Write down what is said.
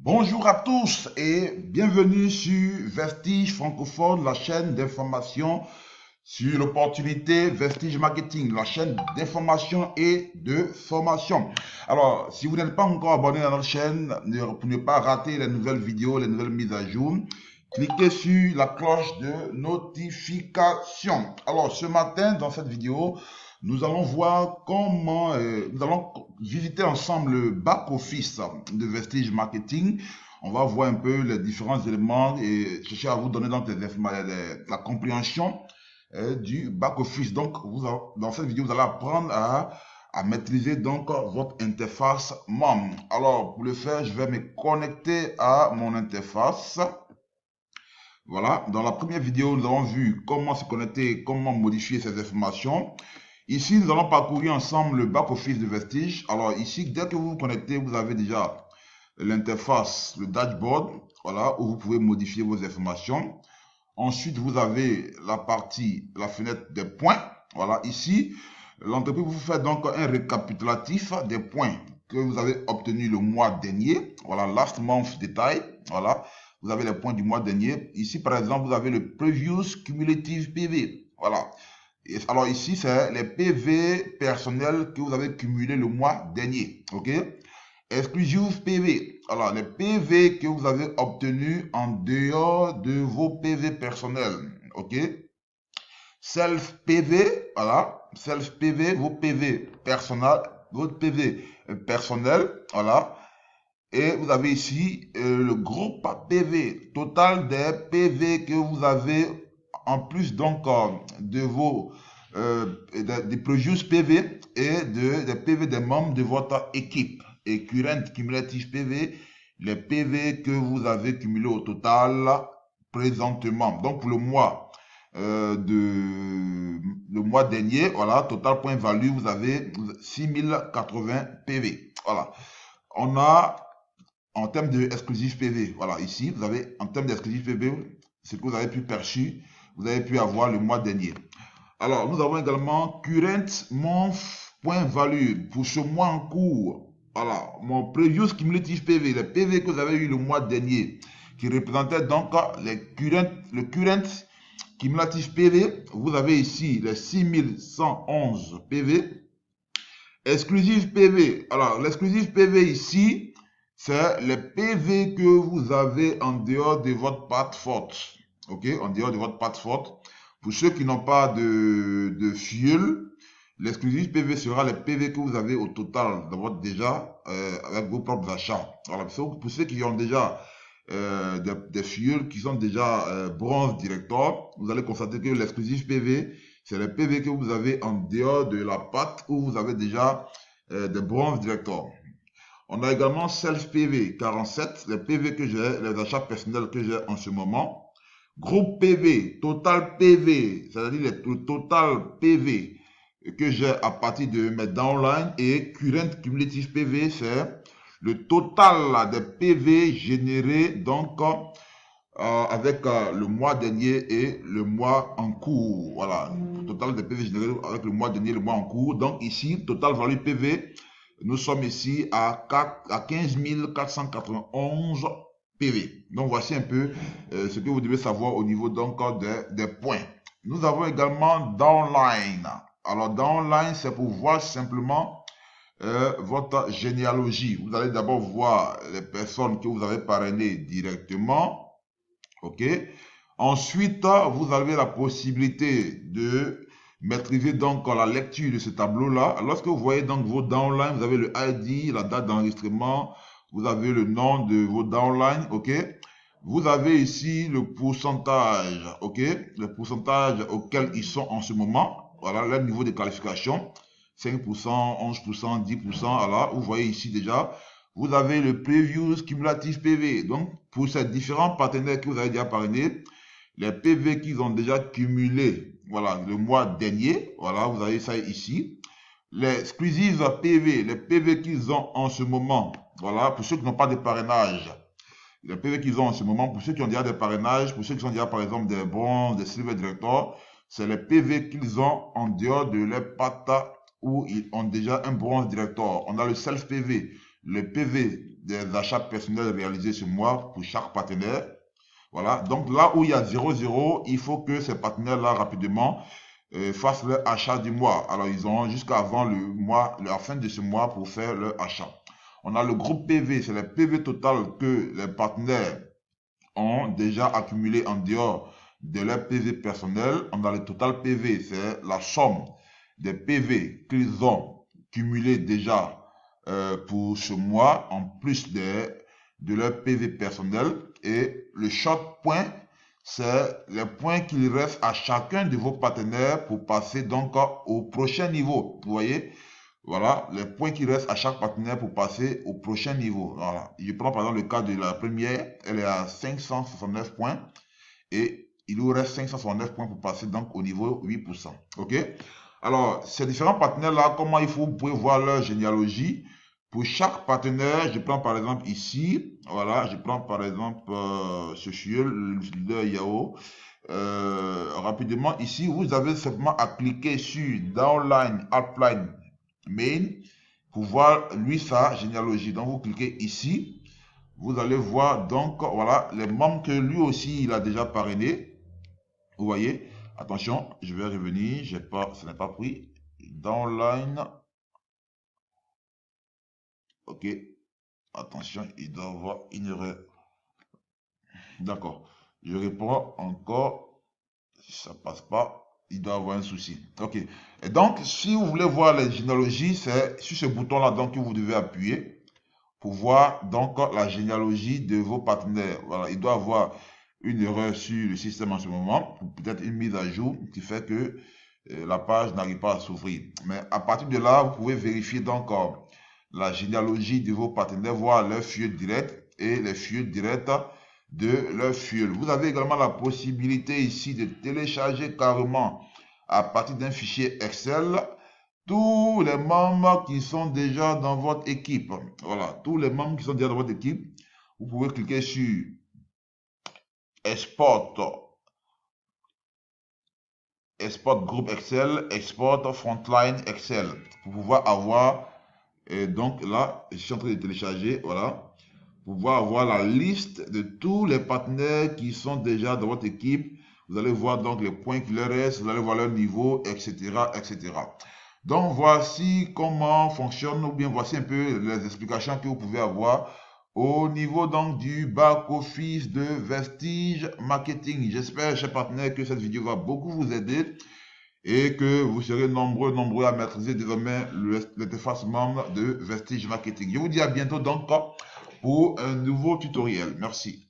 Bonjour à tous et bienvenue sur Vestige francophone, la chaîne d'information sur l'opportunité Vestige Marketing, la chaîne d'information et de formation. Alors, si vous n'êtes pas encore abonné à notre chaîne, pour ne pas rater les nouvelles vidéos, les nouvelles mises à jour, cliquez sur la cloche de notification. Alors, ce matin, dans cette vidéo, nous allons voir comment, nous allons visiter ensemble le back-office de Vestige Marketing. On va voir un peu les différents éléments et chercher à vous donner donc la compréhension du back-office. Donc, dans cette vidéo, vous allez apprendre à maîtriser donc votre interface membre. Alors, pour le faire, je vais me connecter à mon interface. Voilà, dans la première vidéo, nous avons vu comment se connecter, comment modifier ces informations. Ici, nous allons parcourir ensemble le back-office de Vestige. Alors ici, dès que vous vous connectez, vous avez déjà l'interface, le dashboard, voilà, où vous pouvez modifier vos informations. Ensuite, vous avez la partie, la fenêtre des points. Voilà, ici, l'entreprise vous fait donc un récapitulatif des points que vous avez obtenus le mois dernier. Voilà, last month détail. Voilà, vous avez les points du mois dernier. Ici, par exemple, vous avez le Previous Cumulative PV. Voilà. Alors ici, c'est les PV personnels que vous avez cumulés le mois dernier. OK? Exclusive PV. Alors, les PV que vous avez obtenus en dehors de vos PV personnels. OK? Self PV. Voilà. Self PV, vos PV personnels. Votre PV personnel. Voilà. Et vous avez ici le groupe PV. Total des PV que vous avez en plus donc de vos des previous PV et des PV des membres de votre équipe et current cumulative PV, les PV que vous avez cumulés au total présentement. Donc pour le mois le mois dernier, voilà, total point value, vous avez 6080 PV. Voilà. On a en termes de exclusif PV, voilà, ici, vous avez en termes d'exclusif PV, ce que vous avez pu perçu, vous avez pu avoir le mois dernier. Alors, nous avons également current month point value pour ce mois en cours. Voilà, mon previous cumulative PV, les PV que vous avez eu le mois dernier, qui représentait donc le current cumulative PV. Vous avez ici les 6111 PV. Exclusive PV. Alors, l'exclusive PV ici, c'est les PV que vous avez en dehors de votre patte forte. OK? En dehors de votre patte forte. Pour ceux qui n'ont pas de fuel, l'exclusif PV sera les PV que vous avez au total dans votre déjà avec vos propres achats. Voilà. Pour ceux qui ont déjà des fuels qui sont déjà bronze director, vous allez constater que l'exclusif PV, c'est les PV que vous avez en dehors de la pâte où vous avez déjà des bronze director. On a également Self PV 47, les PV que j'ai, les achats personnels que j'ai en ce moment. Groupe PV, Total PV, c'est-à-dire le total PV que j'ai à partir de mes downlines et Current Cumulative PV, c'est le total des PV générés donc avec le mois dernier et le mois en cours. Voilà, le total des PV générés avec le mois dernier et le mois en cours. Donc ici, total value PV, nous sommes ici à 15 491 PV. Donc voici un peu ce que vous devez savoir au niveau donc des points. Nous avons également downline. Alors downline, c'est pour voir simplement votre généalogie. Vous allez d'abord voir les personnes que vous avez parrainées directement. OK? Ensuite, vous avez la possibilité de maîtriser donc la lecture de ce tableau-là. Lorsque vous voyez donc vos downlines, vous avez le ID, la date d'enregistrement, vous avez le nom de vos downlines, OK? Vous avez ici le pourcentage, OK? Le pourcentage auquel ils sont en ce moment. Voilà, leur niveau de qualification. 5%, 11%, 10%. Alors, vous voyez ici déjà, vous avez le Previous Cumulative PV. Donc, pour ces différents partenaires que vous avez déjà parrainés, les PV qu'ils ont déjà cumulés, voilà, le mois dernier, voilà, vous avez ça ici. Les exclusives PV, les PV qu'ils ont en ce moment, voilà, pour ceux qui n'ont pas de parrainage, les PV qu'ils ont en ce moment, pour ceux qui ont déjà des parrainages, pour ceux qui sont déjà par exemple des bronzes, des silver directors, c'est les PV qu'ils ont en dehors de leur patta où ils ont déjà un bronze director. On a le self PV, le PV des achats personnels réalisés ce mois pour chaque partenaire. Voilà, donc là où il y a 0,0, il faut que ces partenaires-là rapidement fassent leur achat du mois. Alors ils ont jusqu'à avant le mois, la fin de ce mois pour faire leur achat. On a le groupe PV, c'est le PV total que les partenaires ont déjà accumulé en dehors de leur PV personnel. On a le total PV, c'est la somme des PV qu'ils ont cumulé déjà pour ce mois, en plus de leur PV personnel. Et le short point, c'est les points qu'il reste à chacun de vos partenaires pour passer donc au prochain niveau. Vous voyez? Voilà, les points qui restent à chaque partenaire pour passer au prochain niveau. Voilà. Je prends par exemple le cas de la première, elle est à 569 points et il nous reste 569 points pour passer donc au niveau 8%. Ok? Alors, ces différents partenaires-là, comment vous pouvez voir leur généalogie? Pour chaque partenaire, je prends par exemple ici, voilà, je prends par exemple ce chieux, le leader Yao. Rapidement, ici, vous avez simplement à cliquer sur Downline, Upline, Main pour voir lui sa généalogie. Donc vous cliquez ici, vous allez voir donc voilà les membres que lui aussi il a déjà parrainé. Vous voyez, attention, je vais revenir, j'ai pas, ce n'est pas pris. Downline, ok, attention, il doit avoir une erreur. D'accord, je réponds encore, si ça passe pas. Il doit avoir un souci. Ok. Et donc, si vous voulez voir les généalogies, c'est sur ce bouton-là donc que vous devez appuyer pour voir donc la généalogie de vos partenaires. Voilà, il doit avoir une erreur sur le système en ce moment, ou peut-être une mise à jour qui fait que la page n'arrive pas à s'ouvrir. Mais à partir de là, vous pouvez vérifier donc la généalogie de vos partenaires, voir leurs fuites directes et les fuites directes de leur fuel. Vous avez également la possibilité ici de télécharger carrément à partir d'un fichier Excel tous les membres qui sont déjà dans votre équipe. Voilà, tous les membres qui sont déjà dans votre équipe. Vous pouvez cliquer sur Export, Export groupe Excel, Export Frontline Excel pour pouvoir avoir, et donc là, je suis en train de télécharger, voilà. Pouvoir avoir la liste de tous les partenaires qui sont déjà dans votre équipe. Vous allez voir donc les points qui leur restent, vous allez voir leur niveau, etc., etc. Donc voici comment fonctionne, ou bien voici un peu les explications que vous pouvez avoir au niveau donc du back-office de Vestige Marketing. J'espère, chers partenaires, que cette vidéo va beaucoup vous aider et que vous serez nombreux à maîtriser désormais l'interface membre de Vestige Marketing. Je vous dis à bientôt donc pour un nouveau tutoriel. Merci.